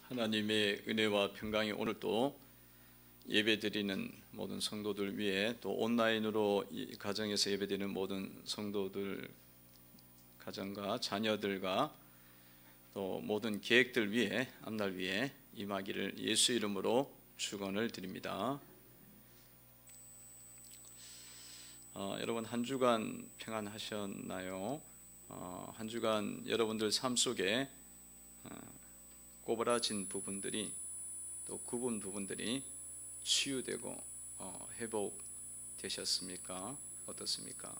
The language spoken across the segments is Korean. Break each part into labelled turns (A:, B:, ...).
A: 하나님의 은혜와 평강이 오늘 또 예배드리는 모든 성도들 위해, 또 온라인으로 이 가정에서 예배드리는 모든 성도들 가정과 자녀들과 또 모든 계획들 위해, 앞날 위해 임하기를 예수 이름으로 축원을 드립니다. 여러분 한 주간 평안하셨나요? 한 주간 여러분들 삶 속에 꼬부라진 부분들이, 또 굽은 부분들이 치유되고 회복되셨습니까? 어떻습니까?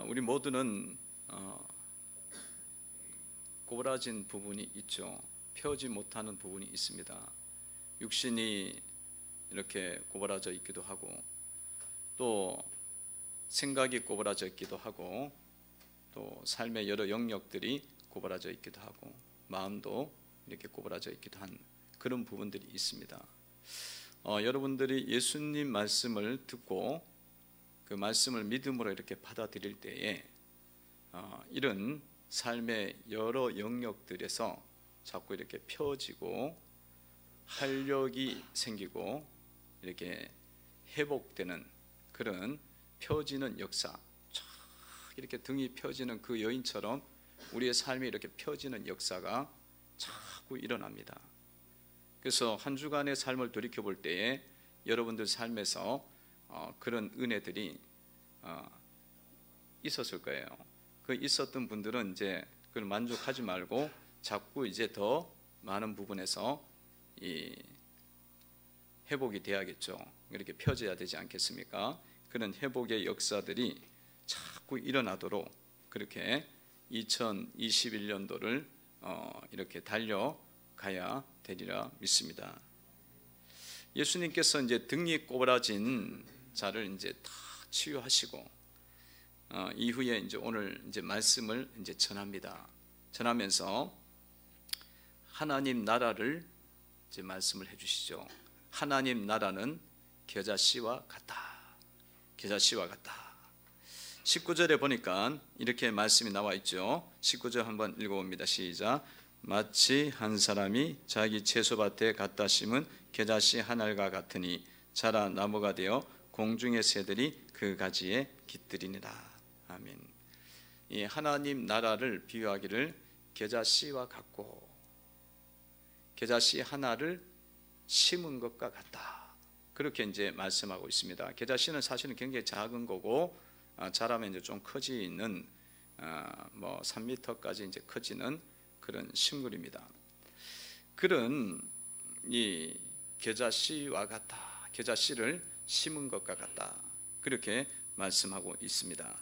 A: 우리 모두는 꼬부라진 부분이 있죠. 펴지 못하는 부분이 있습니다. 육신이 이렇게 꼬부라져 있기도 하고, 또 생각이 꼬부라져 있기도 하고, 또 삶의 여러 영역들이 꼬부라져 있기도 하고, 마음도 이렇게 꼬부라져 있기도 한 그런 부분들이 있습니다. 여러분들이 예수님 말씀을 듣고 그 말씀을 믿음으로 이렇게 받아들일 때에 이런 삶의 여러 영역들에서 자꾸 이렇게 펴지고 활력이 생기고 이렇게 회복되는 그런 펴지는 역사, 쫙 이렇게 등이 펴지는 그 여인처럼 우리의 삶이 이렇게 펴지는 역사가 자꾸 일어납니다. 그래서 한 주간의 삶을 돌이켜볼 때에 여러분들 삶에서 그런 은혜들이 있었을 거예요. 그 있었던 분들은 이제 그걸 만족하지 말고 자꾸 이제 더 많은 부분에서 이 회복이 돼야겠죠. 이렇게 펴져야 되지 않겠습니까? 그런 회복의 역사들이 자꾸 일어나도록 그렇게 2021년도를 이렇게 달려가야 되리라 믿습니다. 예수님께서 이제 등이 꼬부라진 자를 이제 다 치유하시고 이후에 이제 오늘 이제 말씀을 이제 전합니다. 전하면서 하나님 나라를 이제 말씀을 해주시죠. 하나님 나라는 겨자씨와 같다. 겨자씨와 같다. 19절에 보니까 이렇게 말씀이 나와 있죠. 19절 한번 읽어봅니다. 시작. 마치 한 사람이 자기 채소밭에 갖다 심은 겨자씨 한 알과 같으니 자라 나무가 되어 공중의 새들이 그 가지에 깃들이니라. 아멘. 이 하나님 나라를 비유하기를 겨자씨와 같고, 겨자씨 하나를 심은 것과 같다. 그렇게 이제 말씀하고 있습니다. 겨자씨는 사실은 굉장히 작은 거고, 자라면 이제 좀 커지는 뭐 3m까지 이제 커지는 그런 식물입니다. 그런 이 겨자씨와 같다. 겨자씨를 심은 것과 같다. 그렇게 말씀하고 있습니다.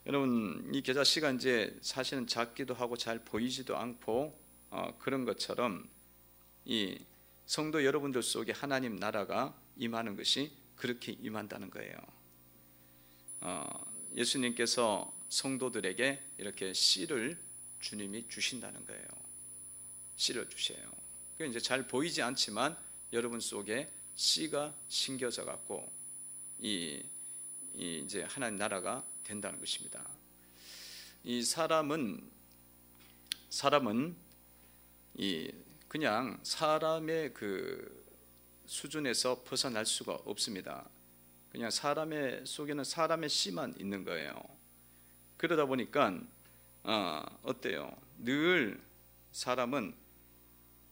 A: 여러분, 이 겨자씨가 이제 사실은 작기도 하고 잘 보이지도 않고 그런 것처럼 이 성도 여러분들 속에 하나님 나라가 임하는 것이 그렇게 임한다는 거예요. 예수님께서 성도들에게 이렇게 씨를 주님이 주신다는 거예요. 씨를 주셔요. 그 이제 잘 보이지 않지만 여러분 속에 씨가 심겨져 갖고 이제 하나님 나라가 된다는 것입니다. 이 사람은 그냥 사람의 그 수준에서 벗어날 수가 없습니다. 그냥 사람의 속에는 사람의 씨만 있는 거예요. 그러다 보니까 어때요? 늘 사람은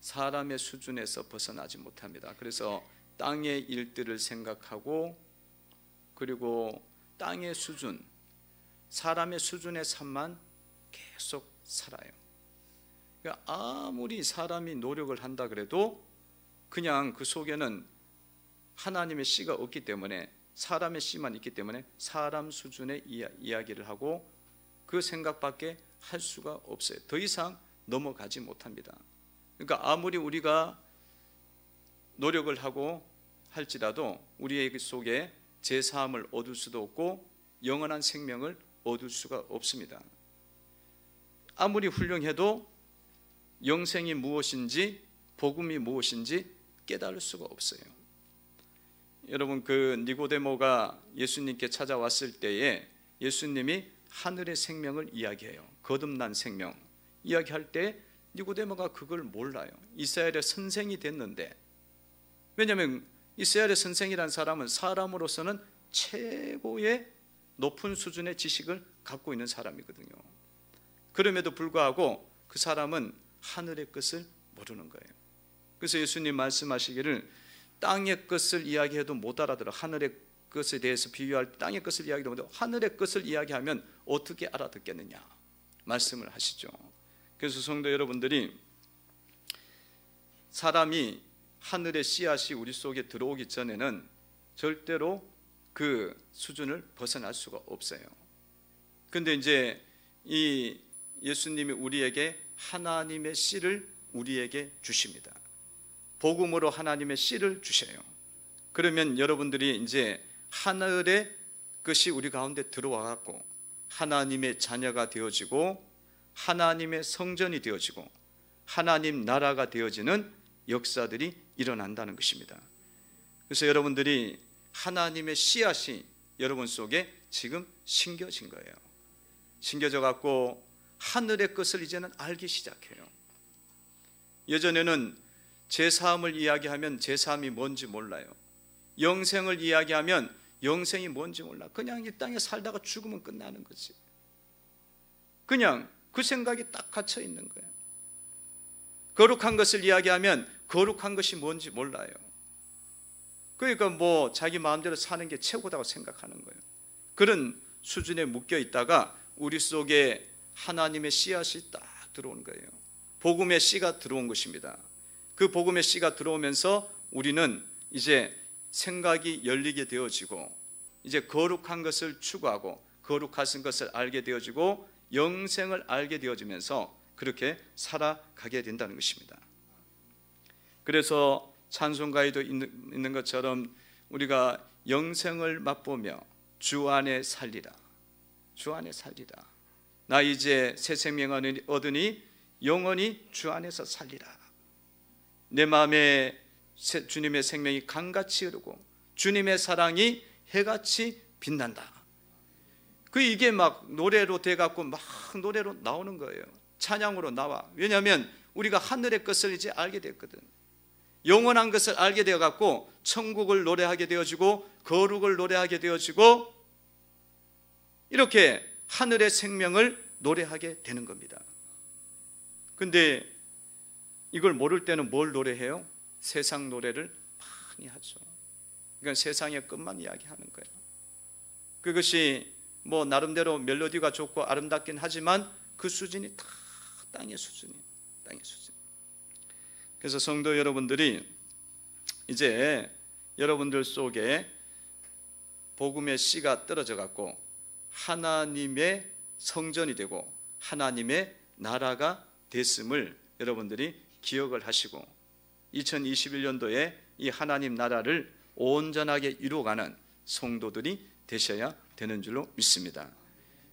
A: 사람의 수준에서 벗어나지 못합니다. 그래서 땅의 일들을 생각하고, 그리고 땅의 수준, 사람의 수준의 삶만 계속 살아요. 그러니까 아무리 사람이 노력을 한다 그래도 그냥 그 속에는 하나님의 씨가 없기 때문에, 사람의 씨만 있기 때문에 사람 수준의 이야기를 하고 그 생각밖에 할 수가 없어요. 더 이상 넘어가지 못합니다. 그러니까 아무리 우리가 노력을 하고 할지라도 우리의 속에 제사함을 얻을 수도 없고 영원한 생명을 얻을 수가 없습니다. 아무리 훌륭해도 영생이 무엇인지, 복음이 무엇인지 깨달을 수가 없어요. 여러분, 그 니고데모가 예수님께 찾아왔을 때에 예수님이 하늘의 생명을 이야기해요. 거듭난 생명 이야기할 때 니고데모가 그걸 몰라요. 이스라엘의 선생이 됐는데, 왜냐하면 이스라엘의 선생이라는 사람은 사람으로서는 최고의 높은 수준의 지식을 갖고 있는 사람이거든요. 그럼에도 불구하고 그 사람은 하늘의 것을 모르는 거예요. 그래서 예수님 말씀하시기를 땅의 것을 이야기해도 못 알아들어. 하늘의 것에 대해서 비유할 때 땅의 것을 이야기해도 못 알아들어. 하늘의 것을 이야기하면 어떻게 알아듣겠느냐 말씀을 하시죠. 그래서 성도 여러분들이, 사람이 하늘의 씨앗이 우리 속에 들어오기 전에는 절대로 그 수준을 벗어날 수가 없어요. 근데 이제 이 예수님이 우리에게 하나님의 씨를 우리에게 주십니다. 복음으로 하나님의 씨를 주셔요. 그러면 여러분들이 이제 하늘의 것이 우리 가운데 들어와 갖고 하나님의 자녀가 되어지고 하나님의 성전이 되어지고 하나님 나라가 되어지는 역사들이 일어난다는 것입니다. 그래서 여러분들이 하나님의 씨앗이 여러분 속에 지금 심겨진 거예요. 심겨져 갖고 하늘의 것을 이제는 알기 시작해요. 예전에는 제사함을 이야기하면 제사함이 뭔지 몰라요. 영생을 이야기하면 영생이 뭔지 몰라. 그냥 이 땅에 살다가 죽으면 끝나는 거지. 그냥 그 생각이 딱 갇혀 있는 거예요. 거룩한 것을 이야기하면 거룩한 것이 뭔지 몰라요. 그러니까 뭐 자기 마음대로 사는 게 최고다고 생각하는 거예요. 그런 수준에 묶여 있다가 우리 속에 하나님의 씨앗이 딱 들어온 거예요. 복음의 씨가 들어온 것입니다. 그 복음의 씨가 들어오면서 우리는 이제 생각이 열리게 되어지고 이제 거룩한 것을 추구하고 거룩한 것을 알게 되어지고 영생을 알게 되어지면서 그렇게 살아가게 된다는 것입니다. 그래서 찬송가에도 있는 것처럼 우리가 영생을 맛보며 주 안에 살리라. 주 안에 살리라. 나 이제 새 생명을 얻으니 영원히 주 안에서 살리라. 내 마음에 주님의 생명이 강같이 흐르고 주님의 사랑이 해같이 빛난다. 이게 막 노래로 돼갖고 막 노래로 나오는 거예요. 찬양으로 나와. 왜냐하면 우리가 하늘의 것을 이제 알게 됐거든. 영원한 것을 알게 되어갖고 천국을 노래하게 되어지고 거룩을 노래하게 되어지고 이렇게 하늘의 생명을 노래하게 되는 겁니다. 근데 이걸 모를 때는 뭘 노래해요? 세상 노래를 많이 하죠. 그러니까 세상의 것만 이야기하는 거예요. 그것이 뭐 나름대로 멜로디가 좋고 아름답긴 하지만 그 수준이 다 땅의 수준이에요. 땅의 수준. 그래서 성도 여러분들이 이제 여러분들 속에 복음의 씨가 떨어져 갖고 하나님의 성전이 되고 하나님의 나라가 됐음을 여러분들이 기억을 하시고 2021년도에 이 하나님 나라를 온전하게 이루어가는 성도들이 되셔야 되는 줄로 믿습니다.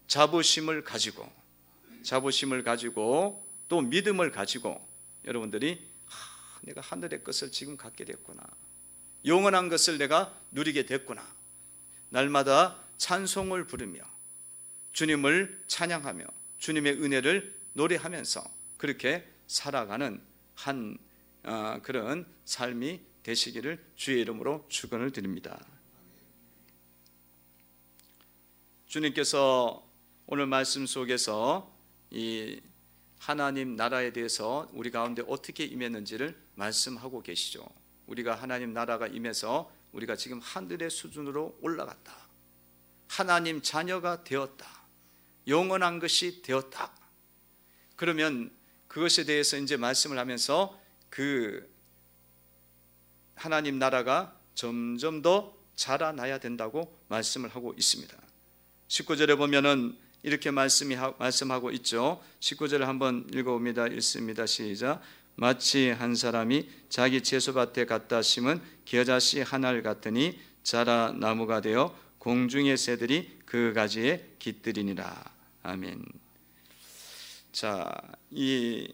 A: 자부심을 가지고 또 믿음을 가지고 여러분들이 내가 하늘의 것을 지금 갖게 됐구나. 영원한 것을 내가 누리게 됐구나. 날마다 찬송을 부르며 주님을 찬양하며 주님의 은혜를 노래하면서 그렇게 살아가는 그런 삶이 되시기를 주의 이름으로 축원을 드립니다. 주님께서 오늘 말씀 속에서 이 하나님 나라에 대해서 우리 가운데 어떻게 임했는지를 말씀하고 계시죠. 우리가 하나님 나라가 임해서 우리가 지금 하늘의 수준으로 올라갔다. 하나님 자녀가 되었다. 영원한 것이 되었다. 그러면 그것에 대해서 이제 말씀을 하면서 그 하나님 나라가 점점 더 자라나야 된다고 말씀을 하고 있습니다. 19절에 보면은 이렇게 말씀하고 있죠. 19절을 한번 읽어봅니다. 읽습니다. 시작. 마치 한 사람이 자기 채소밭에 갖다 심은 겨자씨 하나를 같으니 자라 나무가 되어 공중의 새들이 그 가지에 깃들이니라. 아멘. 자, 이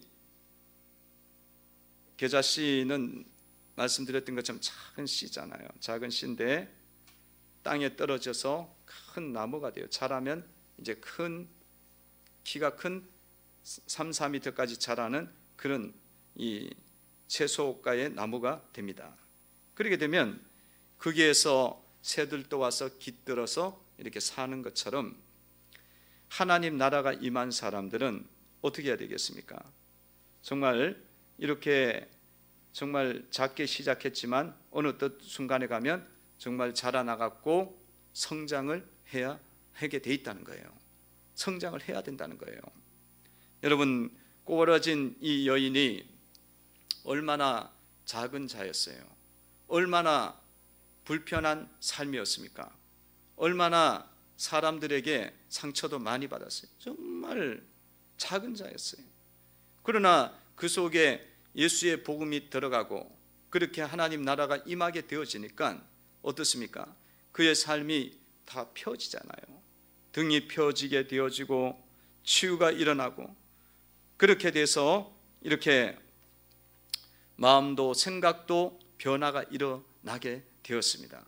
A: 겨자씨는 말씀드렸던 것처럼 작은 씨잖아요. 작은 씨인데 땅에 떨어져서 큰 나무가 돼요. 자라면 이제 큰 키가 큰 3, 4m까지 자라는 그런 이 채소가의 나무가 됩니다. 그렇게 되면 거기에서 새들도 와서 깃들어서 이렇게 사는 것처럼 하나님 나라가 임한 사람들은 어떻게 해야 되겠습니까? 정말 이렇게 정말 작게 시작했지만 어느 순간에 가면 정말 자라나갔고 성장을 하게 돼 있다는 거예요. 성장을 해야 된다는 거예요. 여러분, 꼬부라진 이 여인이 얼마나 작은 자였어요. 얼마나 불편한 삶이었습니까? 얼마나 사람들에게 상처도 많이 받았어요. 정말 작은 자였어요. 그러나 그 속에 예수의 복음이 들어가고 그렇게 하나님 나라가 임하게 되어지니까 어떻습니까? 그의 삶이 다 펴지잖아요. 등이 펴지게 되어지고 치유가 일어나고 그렇게 돼서 이렇게 마음도 생각도 변화가 일어나게 되었습니다.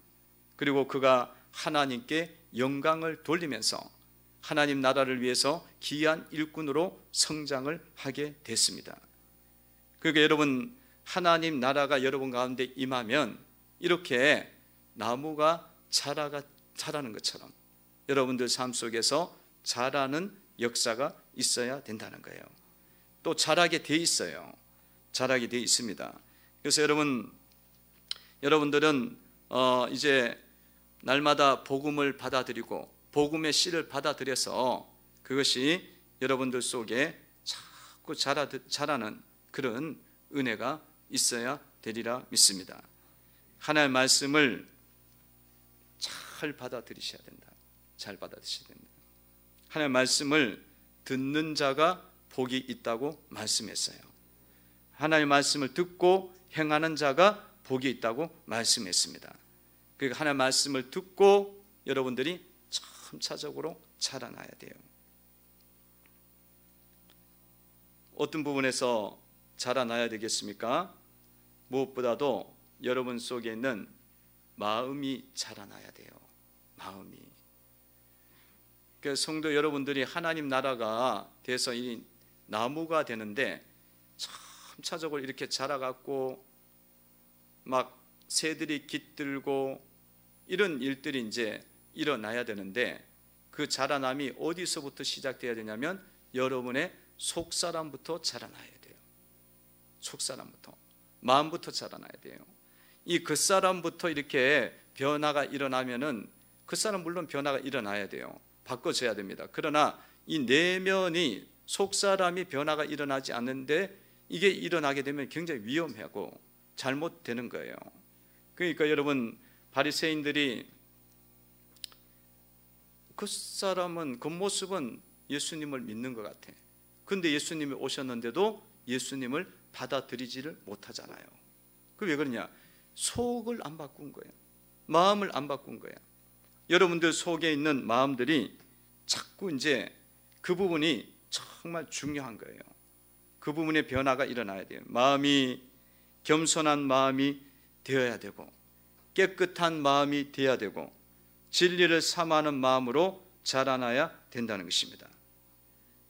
A: 그리고 그가 하나님께 영광을 돌리면서 하나님 나라를 위해서 귀한 일꾼으로 성장을 하게 됐습니다. 그러니까 여러분, 하나님 나라가 여러분 가운데 임하면 이렇게 나무가 자라는 것처럼 여러분들 삶 속에서 자라는 역사가 있어야 된다는 거예요. 또 자라게 돼 있어요. 자라게 돼 있습니다. 그래서 여러분들은 이제 날마다 복음을 받아들이고 복음의 씨를 받아들여서 그것이 여러분들 속에 자꾸 자라는 그런 은혜가 있어야 되리라 믿습니다. 하나님의 말씀을 잘 받아들이셔야 된다. 잘 받아들이셔야 된다. 하나님의 말씀을 듣는 자가 복이 있다고 말씀했어요. 하나님의 말씀을 듣고 행하는 자가 복이 있다고 말씀했습니다. 그러니까 하나님의 말씀을 듣고 여러분들이 점차적으로 자라나야 돼요. 어떤 부분에서 자라나야 되겠습니까? 무엇보다도 여러분 속에 있는 마음이 자라나야 돼요. 마음이. 그 성도 여러분들이 하나님 나라가 돼서 이 나무가 되는데 점차적으로 이렇게 자라갖고 막 새들이 깃들고 이런 일들이 이제 일어나야 되는데 그 자라남이 어디서부터 시작돼야 되냐면 여러분의 속사람부터 자라나야 돼요. 속사람부터, 마음부터 자라나야 돼요. 이 겉사람부터 이렇게 변화가 일어나면은 겉사람 물론 변화가 일어나야 돼요. 바꿔져야 됩니다. 그러나 이 내면이 속사람이 변화가 일어나지 않는데 이게 일어나게 되면 굉장히 위험하고 잘못되는 거예요. 그러니까 여러분, 바리새인들이 겉사람은 겉모습은 예수님을 믿는 것 같아. 근데 예수님이 오셨는데도 예수님을 받아들이지를 못하잖아요. 그 왜 그러냐? 속을 안 바꾼 거예요. 마음을 안 바꾼 거예요. 여러분들 속에 있는 마음들이 자꾸 이제 그 부분이 정말 중요한 거예요. 그 부분의 변화가 일어나야 돼요. 마음이 겸손한 마음이 되어야 되고 깨끗한 마음이 되어야 되고 진리를 삼하는 마음으로 자라나야 된다는 것입니다.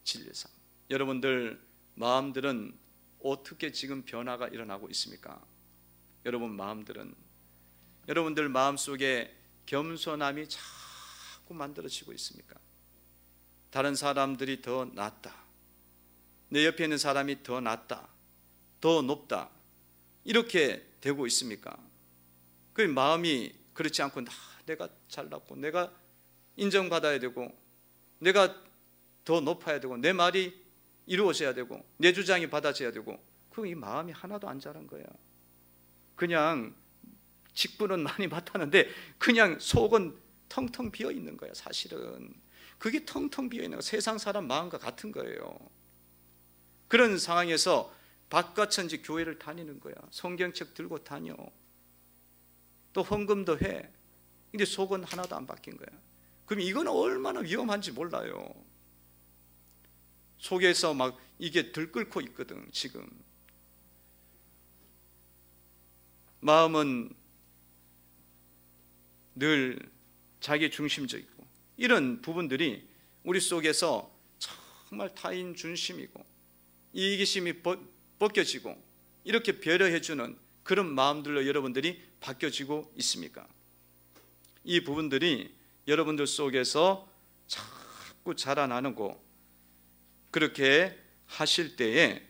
A: 진리를 삼. 여러분들 마음들은 어떻게 지금 변화가 일어나고 있습니까? 여러분 마음들은, 여러분들 마음속에 겸손함이 자꾸 만들어지고 있습니까? 다른 사람들이 더 낫다, 내 옆에 있는 사람이 더 낫다, 더 높다, 이렇게 되고 있습니까? 그 마음이 그렇지 않고 내가 잘났고 내가 인정받아야 되고 내가 더 높아야 되고 내 말이 이루어져야 되고 내 주장이 받아져야 되고, 그 이 마음이 하나도 안 자란 거야. 그냥 직분은 많이 맡았는데 그냥 속은 텅텅 비어 있는 거야. 사실은 그게 텅텅 비어 있는 거, 세상 사람 마음과 같은 거예요. 그런 상황에서 바깥천지 교회를 다니는 거야. 성경책 들고 다녀, 또 헌금도 해. 근데 속은 하나도 안 바뀐 거야. 그럼 이건 얼마나 위험한지 몰라요. 속에서 막 이게 들끓고 있거든. 지금 마음은 늘 자기 중심적이고 이런 부분들이 우리 속에서 정말 타인 중심이고 이기심이 벗겨지고 이렇게 배려해주는 그런 마음들로 여러분들이 바뀌어지고 있습니까? 이 부분들이 여러분들 속에서 자꾸 자라나고 그렇게 하실 때에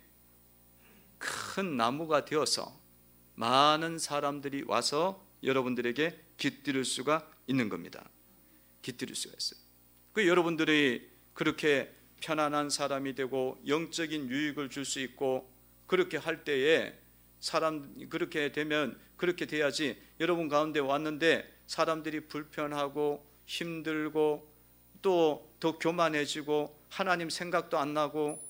A: 큰 나무가 되어서 많은 사람들이 와서 여러분들에게 깃들일 수가 있는 겁니다. 깃들일 수가 있어요. 그 여러분들이 그렇게 편안한 사람이 되고 영적인 유익을 줄 수 있고 그렇게 할 때에 그렇게 되면 그렇게 돼야지. 여러분 가운데 왔는데 사람들이 불편하고 힘들고 또 더 교만해지고 하나님 생각도 안 나고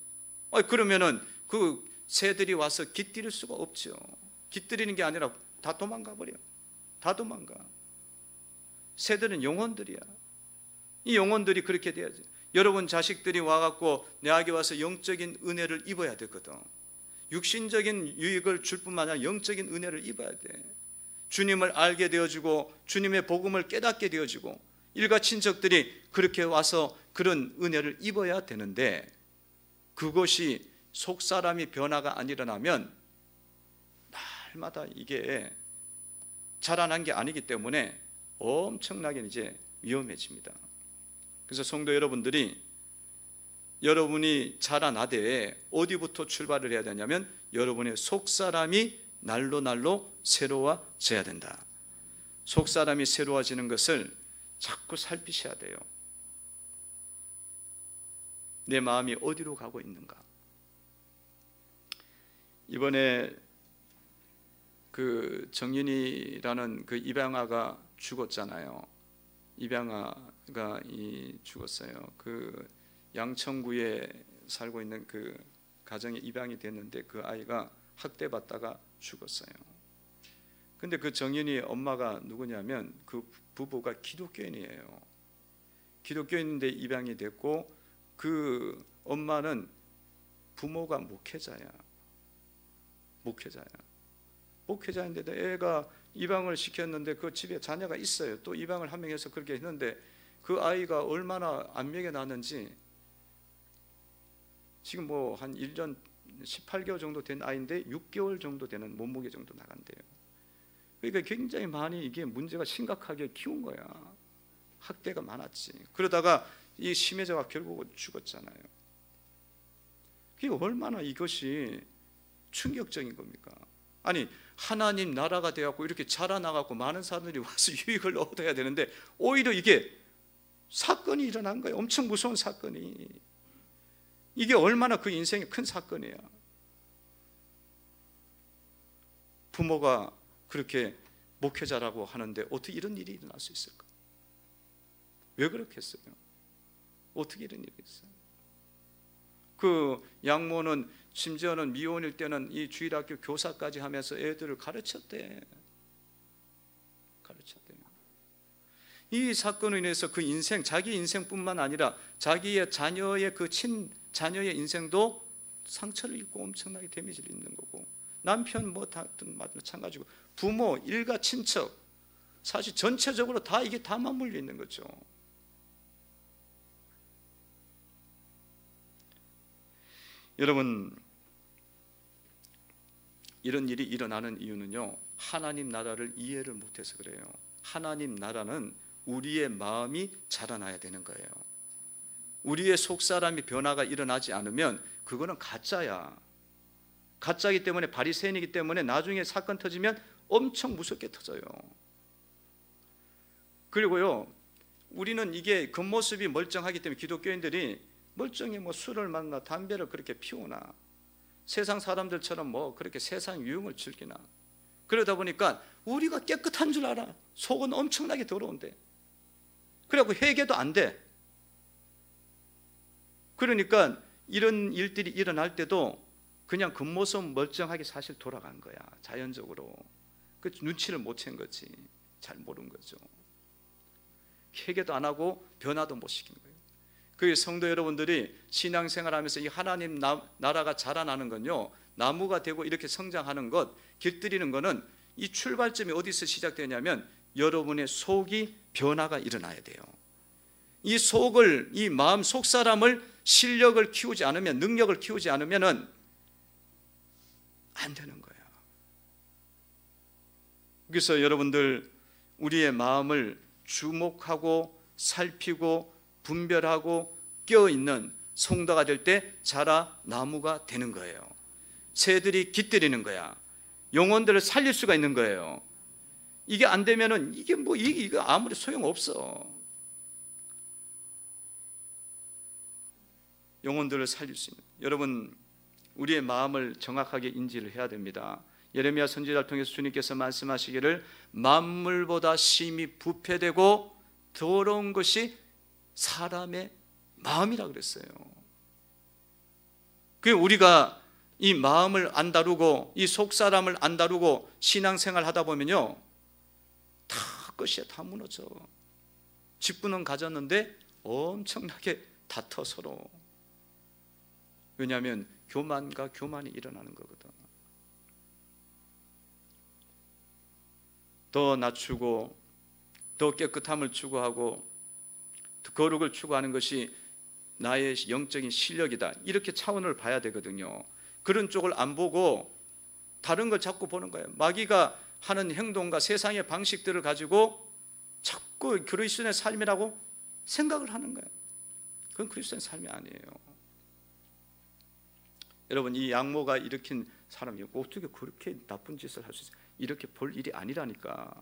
A: 그러면은 그 새들이 와서 깃들일 수가 없죠. 깃들이는 게 아니라 다 도망가 버려. 다 도망가. 새들은 영혼들이야. 이 영혼들이 그렇게 돼야지. 여러분 자식들이 와갖고 내에게 와서 영적인 은혜를 입어야 되거든. 육신적인 유익을 줄 뿐만 아니라 영적인 은혜를 입어야 돼. 주님을 알게 되어지고 주님의 복음을 깨닫게 되어지고 일가 친척들이 그렇게 와서 그런 은혜를 입어야 되는데 그것이 속사람이 변화가 안 일어나면 날마다 이게 자라난 게 아니기 때문에 엄청나게 이제 위험해집니다. 그래서 성도 여러분들이 여러분이 자라나되 어디부터 출발을 해야 되냐면 여러분의 속사람이 날로 새로워져야 된다. 속사람이 새로워지는 것을 자꾸 살피셔야 돼요. 내 마음이 어디로 가고 있는가? 이번에 그 정윤이라는 그 입양아가 죽었잖아요. 입양아가 죽었어요. 그 양천구에 살고 있는 그 가정에 입양이 됐는데 그 아이가 학대받다가 죽었어요. 근데 그 정윤이 엄마가 누구냐면 그 부부가 기독교인이에요. 기독교인인데 입양이 됐고 그 엄마는 부모가 목회자야. 목회자인데도 애가 입양을 시켰는데 그 집에 자녀가 있어요. 또 입양을 한 명 해서 그렇게 했는데 그 아이가 얼마나 안 먹여놨는지 지금 뭐 한 1년 18개월 정도 된 아이인데 6개월 정도 되는 몸무게 정도 나간대요. 그러니까 굉장히 많이 이게 문제가 심각하게 키운 거야. 학대가 많았지. 그러다가 이 심해져가 결국은 죽었잖아요. 그게 얼마나 이것이 충격적인 겁니까? 아니 하나님 나라가 되었고 이렇게 자라나갖고 많은 사람들이 와서 유익을 얻어야 되는데 오히려 이게 사건이 일어난 거예요. 엄청 무서운 사건이. 이게 얼마나 그 인생의 큰 사건이야. 부모가 그렇게 목회자라고 하는데 어떻게 이런 일이 일어날 수 있을까? 왜 그렇겠어요? 어떻게 이런 일이 있어요? 그 양모는 심지어는 미혼일 때는 이 주일학교 교사까지 하면서 애들을 가르쳤대. 이 사건으로 인해서 그 인생, 자기 인생뿐만 아니라 자기의 자녀의 그 자녀의 인생도 상처를 입고 엄청나게 데미지를 입는 거고, 남편 뭐 다 마찬가지고, 부모, 일가, 친척, 사실 전체적으로 다 이게 다 맞물려 있는 거죠. 여러분, 이런 일이 일어나는 이유는요, 하나님 나라를 이해를 못해서 그래요. 하나님 나라는 우리의 마음이 자라나야 되는 거예요. 우리의 속사람이 변화가 일어나지 않으면 그거는 가짜야. 가짜이기 때문에, 바리새인이기 때문에 나중에 사건 터지면 엄청 무섭게 터져요. 그리고요, 우리는 이게 겉모습이 멀쩡하기 때문에 기독교인들이 멀쩡히 뭐 술을 만나 담배를 그렇게 피우나 세상 사람들처럼 뭐 그렇게 세상 유흥을 즐기나, 그러다 보니까 우리가 깨끗한 줄 알아. 속은 엄청나게 더러운데. 그래갖고 회개도 안 돼. 그러니까 이런 일들이 일어날 때도 그냥 겉모습 멀쩡하게 사실 돌아간 거야. 자연적으로. 그 눈치를 못 챈 거지. 잘 모른 거죠. 회개도 안 하고 변화도 못 시킨 거예요. 그 성도 여러분들이 신앙생활하면서 이 하나님 나라가 자라나는 건요, 나무가 되고 이렇게 성장하는 것, 길들이는 거는 이 출발점이 어디서 시작되냐면 여러분의 속이 변화가 일어나야 돼요. 이 속을, 이 마음 속 사람을 실력을 키우지 않으면, 능력을 키우지 않으면은 안 되는 거예요. 그래서 여러분들, 우리의 마음을 주목하고 살피고 분별하고 껴있는 성도가 될 때 자라 나무가 되는 거예요. 새들이 깃들이는 거야. 영혼들을 살릴 수가 있는 거예요. 이게 안 되면은 이게 아무리 소용없어. 영혼들을 살릴 수 있는. 여러분, 우리의 마음을 정확하게 인지를 해야 됩니다. 예레미야 선지자를 통해서 주님께서 말씀하시기를 만물보다 심히 부패되고 더러운 것이 사람의 마음이라 그랬어요. 그 우리가 이 마음을 안 다루고 이 속사람을 안 다루고 신앙생활 하다 보면요, 다 끝이야. 다 무너져. 직분은 가졌는데 엄청나게 다퉈 서로. 왜냐하면 교만과 교만이 일어나는 거거든. 더 낮추고 더 깨끗함을 추구하고 더 거룩을 추구하는 것이 나의 영적인 실력이다, 이렇게 차원을 봐야 되거든요. 그런 쪽을 안 보고 다른 걸 자꾸 보는 거예요. 마귀가 하는 행동과 세상의 방식들을 가지고 자꾸 그리스도인의 삶이라고 생각을 하는 거예요. 그건 그리스도인의 삶이 아니에요. 여러분, 이 양모가 일으킨 사람이 어떻게 그렇게 나쁜 짓을 할 수 있어요? 이렇게 볼 일이 아니라니까.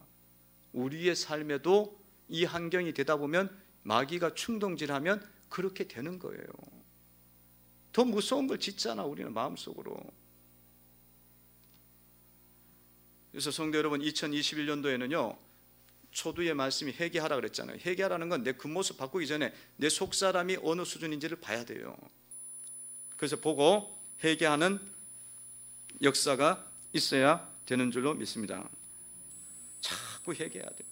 A: 우리의 삶에도 이 환경이 되다 보면 마귀가 충동질하면 그렇게 되는 거예요. 더 무서운 걸 짓잖아, 우리는 마음속으로. 그래서 성도 여러분, 2021년도에는요 초두의 말씀이 회개하라 그랬잖아요. 회개하라는 건 내 겉모습 바꾸기 전에 내 속사람이 어느 수준인지를 봐야 돼요. 그래서 보고 회개하는 역사가 있어야 되는 줄로 믿습니다. 자꾸 회개해야 돼요.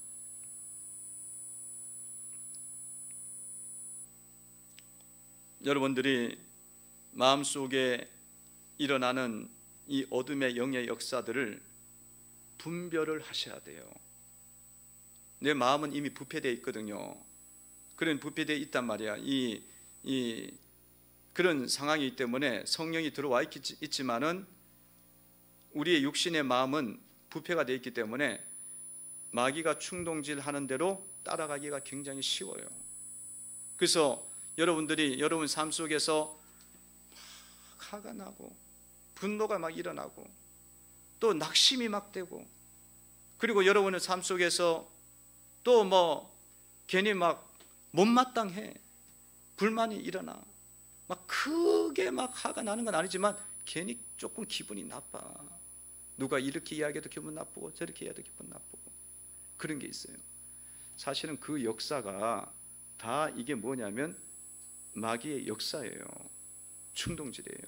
A: 여러분들이 마음속에 일어나는 이 어둠의 영의 역사들을 분별을 하셔야 돼요. 내 마음은 이미 부패되어 있거든요. 그런 부패되어 있단 말이야. 그런 상황이기 때문에 성령이 들어와 있지만은 우리의 육신의 마음은 부패가 되어 있기 때문에 마귀가 충동질하는 대로 따라가기가 굉장히 쉬워요. 그래서 여러분들이 여러분 삶 속에서 화가 나고 분노가 막 일어나고 또 낙심이 막 되고, 그리고 여러분의 삶 속에서 또 괜히 막 못마땅해, 불만이 일어나, 막 크게 막 화가 나는 건 아니지만 괜히 조금 기분이 나빠. 누가 이렇게 이야기해도 기분 나쁘고 저렇게 이야기해도 기분 나쁘고 그런 게 있어요. 사실은 그 역사가 다 이게 뭐냐면 마귀의 역사예요. 충동질이에요.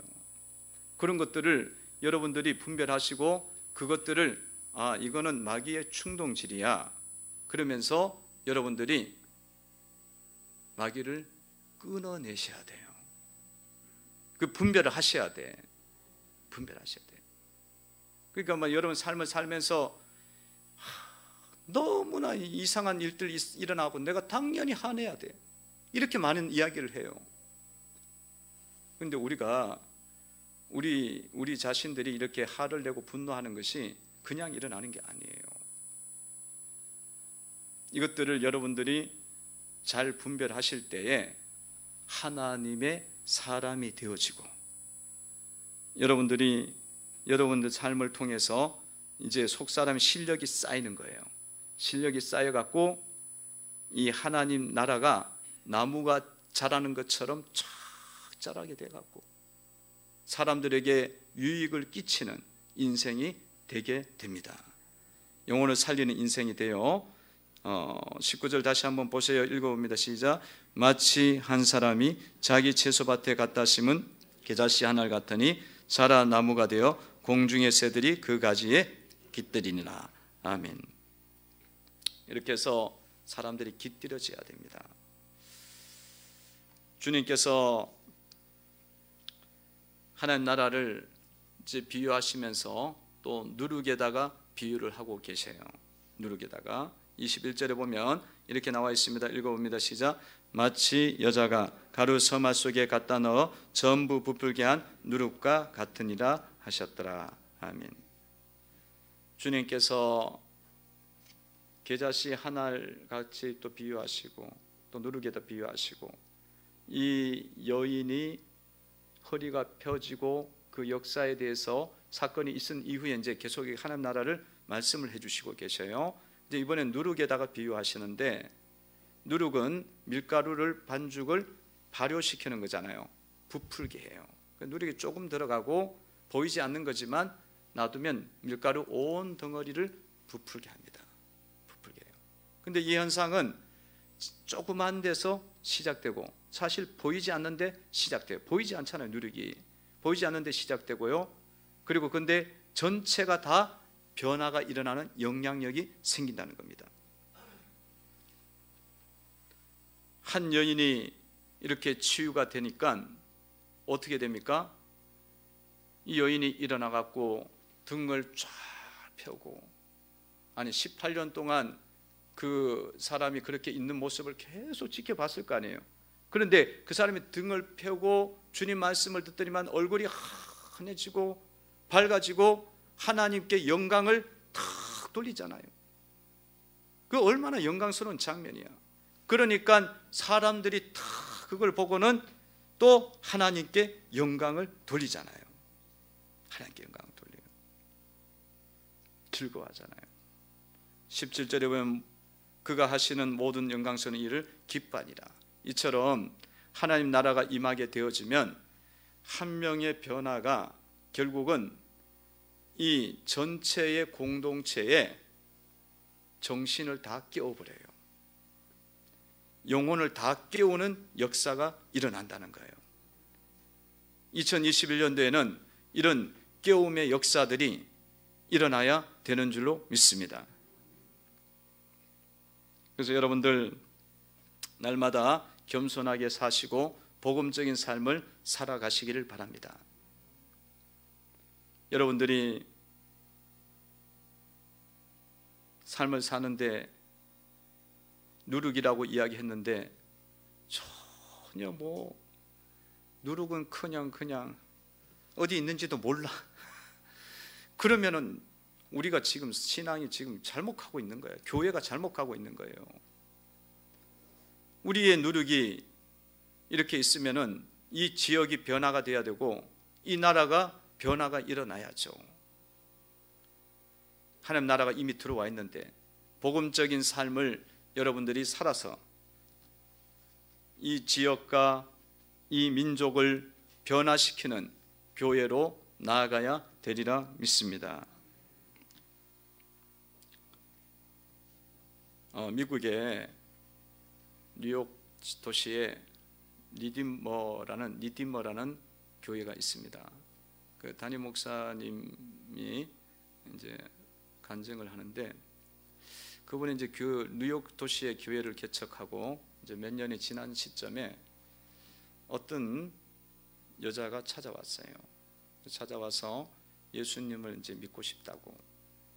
A: 그런 것들을 여러분들이 분별하시고 그것들을 이거는 마귀의 충동질이야, 그러면서 여러분들이 마귀를 끊어내셔야 돼요. 그 분별을 하셔야 돼. 분별하셔야 돼. 그러니까 여러분 삶을 살면서 너무나 이상한 일들이 일어나고 내가 당연히 화내야 돼, 이렇게 많은 이야기를 해요. 그런데 우리가 우리 자신들이 이렇게 화를 내고 분노하는 것이 그냥 일어나는 게 아니에요. 이것들을 여러분들이 잘 분별하실 때에 하나님의 사람이 되어지고, 여러분들 삶을 통해서 이제 속사람의 실력이 쌓이는 거예요. 실력이 쌓여갖고 이 하나님 나라가 나무가 자라는 것처럼 쫙 자라게 돼갖고 사람들에게 유익을 끼치는 인생이 되게 됩니다. 영혼을 살리는 인생이 돼요. 19절 다시 한번 보세요. 읽어봅니다. 시작. 마치 한 사람이 자기 채소밭에 갖다 심은 겨자씨 하나를 같으니 자라 나무가 되어 공중의 새들이 그 가지에 깃들이니라. 아멘. 이렇게 해서 사람들이 깃들여져야 됩니다. 주님께서 하나님 나라를 이제 비유하시면서 또 누룩에다가 비유를 하고 계세요. 누룩에다가 21절에 보면 이렇게 나와 있습니다. 읽어봅니다. 시작. 마치 여자가 가루 서마 속에 갖다 넣어 전부 부풀게 한 누룩과 같으니라 하셨더라. 아멘. 주님께서 계자씨 하나를 같이 또 비유하시고 또 누룩에다 비유하시고 이 여인이 허리가 펴지고 그 역사에 대해서 사건이 있은 이후에 이제 계속 하나님 나라를 말씀을 해주시고 계셔요. 이제 이번엔 누룩에다가 비유하시는데 누룩은 밀가루를 반죽을 발효시키는 거잖아요. 부풀게 해요. 누룩이 조금 들어가고 보이지 않는 거지만 놔두면 밀가루 온 덩어리를 부풀게 합니다. 부풀게 해요. 근데 이 현상은 조그만 데서 시작되고 사실 보이지 않는데 시작돼요. 보이지 않잖아요. 누룩이 보이지 않는데 시작되고요. 그리고 근데 전체가 다 변화가 일어나는 영향력이 생긴다는 겁니다. 한 여인이 이렇게 치유가 되니까 어떻게 됩니까? 이 여인이 일어나 갖고 등을 쫙 펴고, 아니 18년 동안 그 사람이 그렇게 있는 모습을 계속 지켜봤을 거 아니에요. 그런데 그 사람이 등을 펴고 주님 말씀을 듣더니만 얼굴이 환해지고 밝아지고 하나님께 영광을 탁 돌리잖아요. 그 얼마나 영광스러운 장면이야. 그러니까 사람들이 탁 그걸 보고는 또 하나님께 영광을 돌리잖아요. 하나님께 영광을 돌려요. 즐거워하잖아요. 17절에 보면 그가 하시는 모든 영광스러운 일을 기뻐하니라. 이처럼 하나님 나라가 임하게 되어지면 한 명의 변화가 결국은 이 전체의 공동체에 정신을 다 깨워버려요. 영혼을 다 깨우는 역사가 일어난다는 거예요. 2021년도에는 이런 깨움의 역사들이 일어나야 되는 줄로 믿습니다. 그래서 여러분들 날마다 겸손하게 사시고 복음적인 삶을 살아가시기를 바랍니다. 여러분들이 삶을 사는데 누룩이라고 이야기했는데 전혀 누룩은 그냥 어디 있는지도 몰라. 그러면은 우리가 지금 신앙이 지금 잘못 가고 있는 거예요. 교회가 잘못 가고 있는 거예요. 우리의 누룩이 이렇게 있으면은 이 지역이 변화가 돼야 되고 이 나라가 변화가 일어나야죠. 하나님 나라가 이미 들어와 있는데 복음적인 삶을 여러분들이 살아서 이 지역과 이 민족을 변화시키는 교회로 나아가야 되리라 믿습니다. 미국의 뉴욕 도시에 리디머라는 교회가 있습니다. 그 담임 목사님이 이제 간증을 하는데 그분이 이제 그 뉴욕 도시의 교회를 개척하고 이제 몇 년이 지난 시점에 어떤 여자가 찾아왔어요. 찾아와서 예수님을 이제 믿고 싶다고.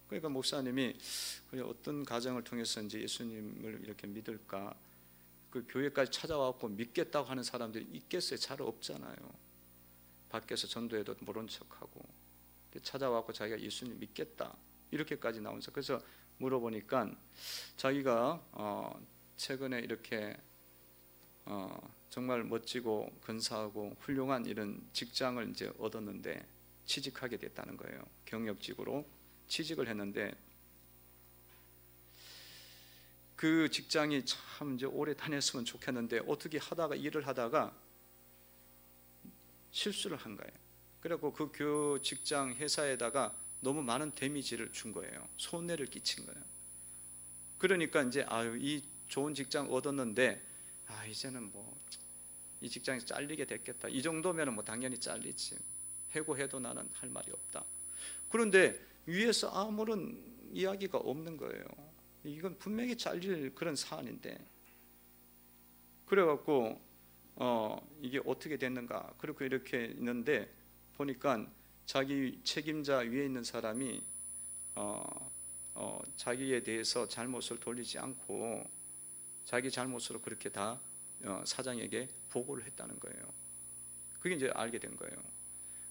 A: 그러니까 목사님이 어떤 과정을 통해서 이제 예수님을 이렇게 믿을까? 그 교회까지 찾아와서 믿겠다고 하는 사람들이 있겠어요? 잘 없잖아요. 밖에서 전도해도 모른 척하고 찾아와서 자기가 예수님 믿겠다 이렇게까지 나오면서 그래서 물어보니까 자기가 최근에 이렇게 정말 멋지고 근사하고 훌륭한 이런 직장을 이제 얻었는데 취직하게 됐다는 거예요. 경력직으로 취직을 했는데 그 직장이 참 이제 오래 다녔으면 좋겠는데 어떻게 하다가 일을 하다가 실수를 한 거예요. 그리고 그 직장 회사에다가 너무 많은 데미지를 준 거예요. 손해를 끼친 거예요. 그러니까 이제 이 좋은 직장 얻었는데 이제는 이 직장에서 잘리게 됐겠다. 이 정도면 당연히 잘리지. 해고해도 나는 할 말이 없다. 그런데 위에서 아무런 이야기가 없는 거예요. 이건 분명히 잘릴 그런 사안인데. 그래갖고 이게 어떻게 됐는가? 그렇게 이렇게 있는데 보니까 자기 책임자 위에 있는 사람이 자기에 대해서 잘못을 돌리지 않고 자기 잘못으로 그렇게 다 사장에게 보고를 했다는 거예요. 그게 이제 알게 된 거예요.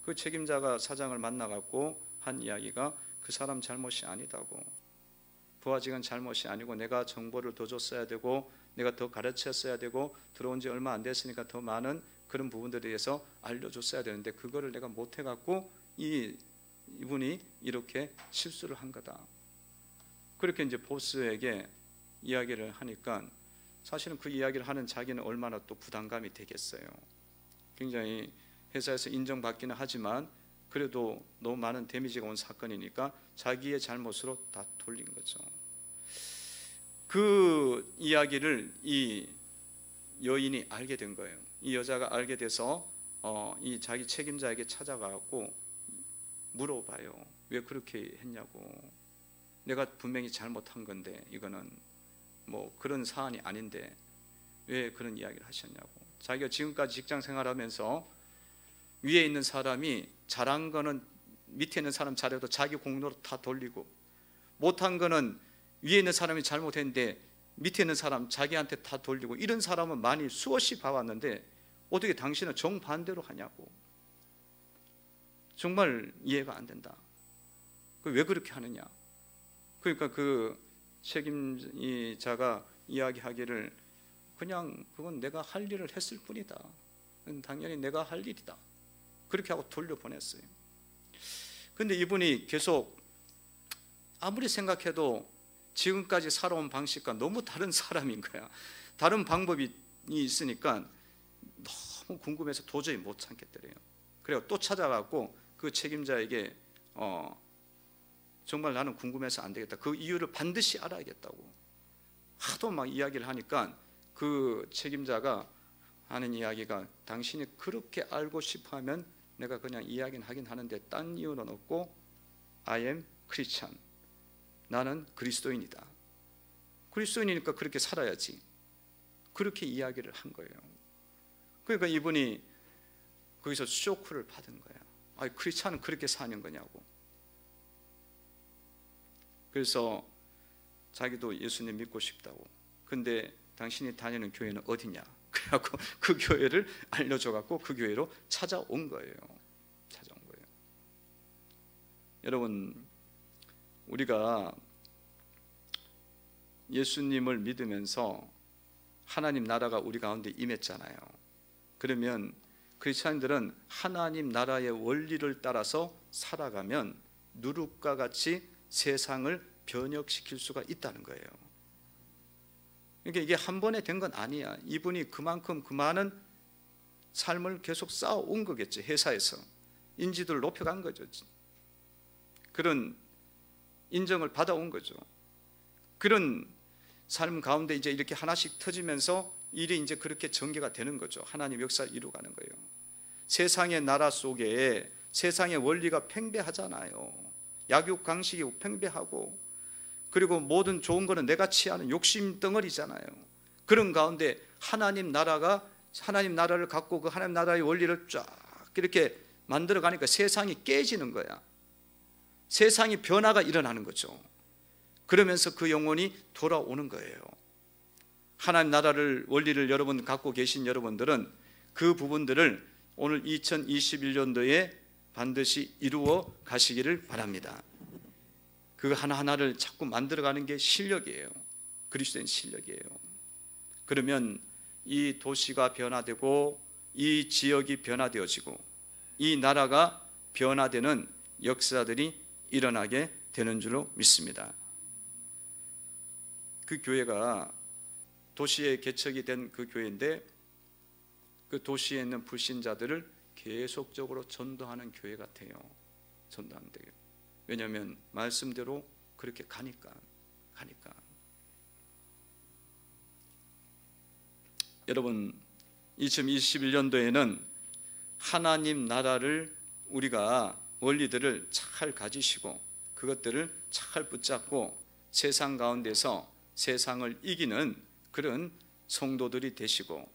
A: 그 책임자가 사장을 만나갖고 한 이야기가 그 사람 잘못이 아니다고, 부하직은 잘못이 아니고 내가 정보를 더 줬어야 되고 내가 더 가르쳤어야 되고 들어온 지 얼마 안 됐으니까 더 많은 그런 부분들에 대해서 알려줬어야 되는데 그거를 내가 못해갖고 이분이 이렇게 실수를 한 거다. 그렇게 이제 보스에게 이야기를 하니까 사실은 그 이야기를 하는 자기는 얼마나 또 부담감이 되겠어요. 굉장히 회사에서 인정받기는 하지만 그래도 너무 많은 데미지가 온 사건이니까 자기의 잘못으로 다 돌린 거죠. 그 이야기를 이 여인이 알게 된 거예요. 이 여자가 알게 돼서 이 자기 책임자에게 찾아가고 물어봐요. 왜 그렇게 했냐고. 내가 분명히 잘못한 건데 이거는 뭐 그런 사안이 아닌데 왜 그런 이야기를 하셨냐고. 자기가 지금까지 직장 생활하면서 위에 있는 사람이 잘한 거는 밑에 있는 사람 잘해도 자기 공로로 다 돌리고, 못한 거는 위에 있는 사람이 잘못했는데 밑에 있는 사람 자기한테 다 돌리고, 이런 사람은 많이 수없이 봐왔는데 어떻게 당신은 정반대로 하냐고. 정말 이해가 안 된다. 왜 그렇게 하느냐. 그러니까 그 책임자가 이야기하기를 그냥 그건 내가 할 일을 했을 뿐이다. 그건 당연히 내가 할 일이다. 그렇게 하고 돌려보냈어요. 근데 이분이 계속 아무리 생각해도 지금까지 살아온 방식과 너무 다른 사람인 거야. 다른 방법이 있으니까 너무 궁금해서 도저히 못 참겠더래요. 그래서 또 찾아가고 그 책임자에게 정말 나는 궁금해서 안 되겠다. 그 이유를 반드시 알아야겠다고 하도 막 이야기를 하니까 그 책임자가 하는 이야기가 당신이 그렇게 알고 싶어하면 내가 그냥 이야기는 하긴 하는데 딴 이유는 없고 I am Christian. 나는 그리스도인이다. 그리스도인이니까 그렇게 살아야지. 그렇게 이야기를 한 거예요. 그러니까 이분이 거기서 쇼크를 받은 거야. 아, 크리스찬은 그렇게 사는 거냐고. 그래서 자기도 예수님 믿고 싶다고. 근데 당신이 다니는 교회는 어디냐? 그래갖고 그 교회를 알려줘갖고 그 교회로 찾아온 거예요. 찾아온 거예요. 여러분, 우리가 예수님을 믿으면서 하나님 나라가 우리 가운데 임했잖아요. 그러면 크리스찬들은 하나님 나라의 원리를 따라서 살아가면 누룩과 같이 세상을 변혁시킬 수가 있다는 거예요. 그러니까 이게 한 번에 된 건 아니야. 이분이 그만큼 그 많은 삶을 계속 쌓아온 거겠지. 회사에서 인지도를 높여간 거죠. 그런 인정을 받아온 거죠. 그런 삶 가운데 이제 이렇게 하나씩 터지면서 일이 이제 그렇게 전개가 되는 거죠. 하나님 역사를 이루어가는 거예요. 세상의 나라 속에 세상의 원리가 팽배하잖아요. 약육강식이 팽배하고, 그리고 모든 좋은 거는 내가 취하는 욕심 덩어리잖아요. 그런 가운데 하나님 나라를 갖고 그 하나님 나라의 원리를 쫙 이렇게 만들어 가니까 세상이 깨지는 거야. 세상이 변화가 일어나는 거죠. 그러면서 그 영혼이 돌아오는 거예요. 하나님 나라를 원리를 여러분 갖고 계신 여러분들은 그 부분들을 오늘 2021년도에 반드시 이루어 가시기를 바랍니다. 그 하나하나를 자꾸 만들어가는 게 실력이에요. 그리스도인 실력이에요. 그러면 이 도시가 변화되고 이 지역이 변화되어지고 이 나라가 변화되는 역사들이 일어나게 되는 줄로 믿습니다. 그 교회가 도시에 개척이 된 그 교회인데 그 도시에 있는 불신자들을 계속적으로 전도하는 교회 같아요. 전도하는 데요. 왜냐하면 말씀대로 그렇게 가니까. 여러분, 2021년도에는 하나님 나라를 우리가 원리들을 잘 가지시고 그것들을 잘 붙잡고 세상 가운데서 세상을 이기는 그런 성도들이 되시고,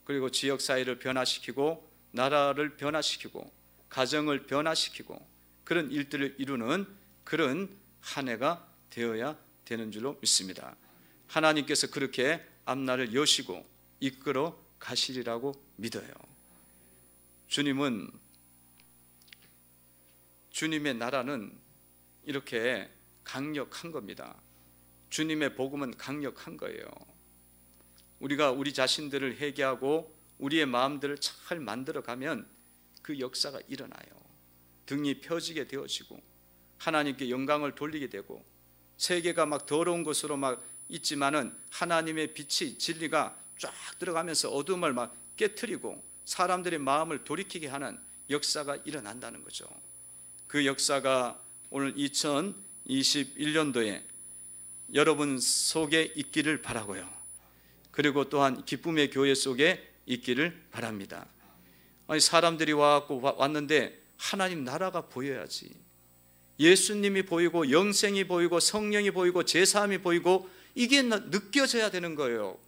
A: 그리고 지역사회를 변화시키고 나라를 변화시키고 가정을 변화시키고 그런 일들을 이루는 그런 한 해가 되어야 되는 줄로 믿습니다. 하나님께서 그렇게 앞날을 여시고 이끌어 가시리라고 믿어요. 주님은 주님의 나라는 이렇게 강력한 겁니다. 주님의 복음은 강력한 거예요. 우리가 우리 자신들을 회개하고 우리의 마음들을 잘 만들어가면 그 역사가 일어나요. 등이 펴지게 되어지고 하나님께 영광을 돌리게 되고, 세계가 막 더러운 것으로 막 있지만은 하나님의 빛이, 진리가 쫙 들어가면서 어둠을 막 깨트리고 사람들의 마음을 돌이키게 하는 역사가 일어난다는 거죠. 그 역사가 오늘 2021년도에 여러분 속에 있기를 바라고요. 그리고 또한 기쁨의 교회 속에 있기를 바랍니다. 아니, 사람들이 왔는데 하나님 나라가 보여야지. 예수님이 보이고 영생이 보이고 성령이 보이고 제사함이 보이고 이게 느껴져야 되는 거예요.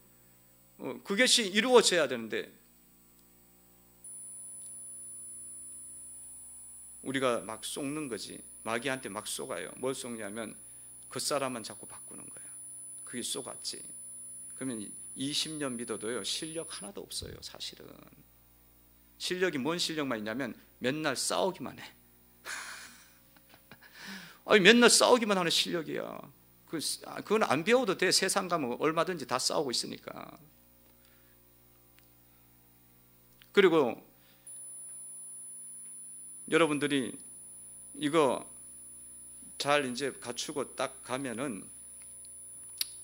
A: 그것이 이루어져야 되는데 우리가 막 속는 거지. 마귀한테 막 쏘가요. 뭘 쏘냐면 그 사람만 자꾸 바꾸는 거예요. 그게 쏘갔지. 그러면 20년 믿어도요, 실력 하나도 없어요. 사실은 실력이 뭔 실력만 있냐면 맨날 싸우기만 해. 아니, 맨날 싸우기만 하는 실력이야. 그건 안 배워도 돼. 세상 가면 얼마든지 다 싸우고 있으니까. 그리고 여러분들이 이거 잘 이제 갖추고 딱 가면은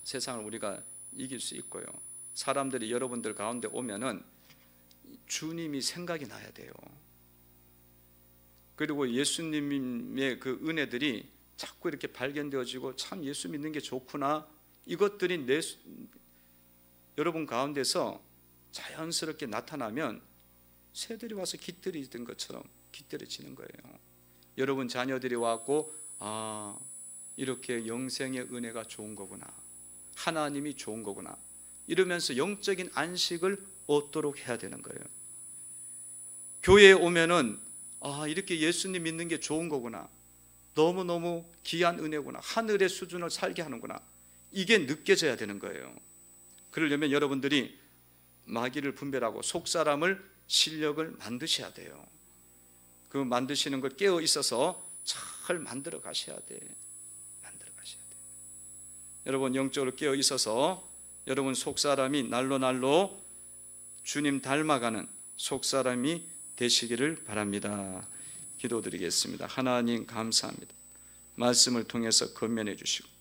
A: 세상을 우리가 이길 수 있고요. 사람들이 여러분들 가운데 오면은 주님이 생각이 나야 돼요. 그리고 예수님의 그 은혜들이 자꾸 이렇게 발견되어지고, 참 예수 믿는 게 좋구나, 이것들이 여러분 가운데서 자연스럽게 나타나면 새들이 와서 깃들이던 것처럼 깃들여지는 거예요. 여러분 자녀들이 와갖고, 아, 이렇게 영생의 은혜가 좋은 거구나, 하나님이 좋은 거구나, 이러면서 영적인 안식을 얻도록 해야 되는 거예요. 교회에 오면은, 아, 이렇게 예수님 믿는 게 좋은 거구나, 너무너무 귀한 은혜구나, 하늘의 수준을 살게 하는구나, 이게 느껴져야 되는 거예요. 그러려면 여러분들이 마귀를 분별하고 속사람을, 실력을 만드셔야 돼요. 그 만드시는 걸 깨어 있어서 잘 만들어 가셔야 돼. 만들어 가셔야 돼. 여러분 영적으로 깨어 있어서 여러분 속사람이 날로 주님 닮아가는 속사람이 되시기를 바랍니다. 기도드리겠습니다. 하나님 감사합니다. 말씀을 통해서 건면해 주시고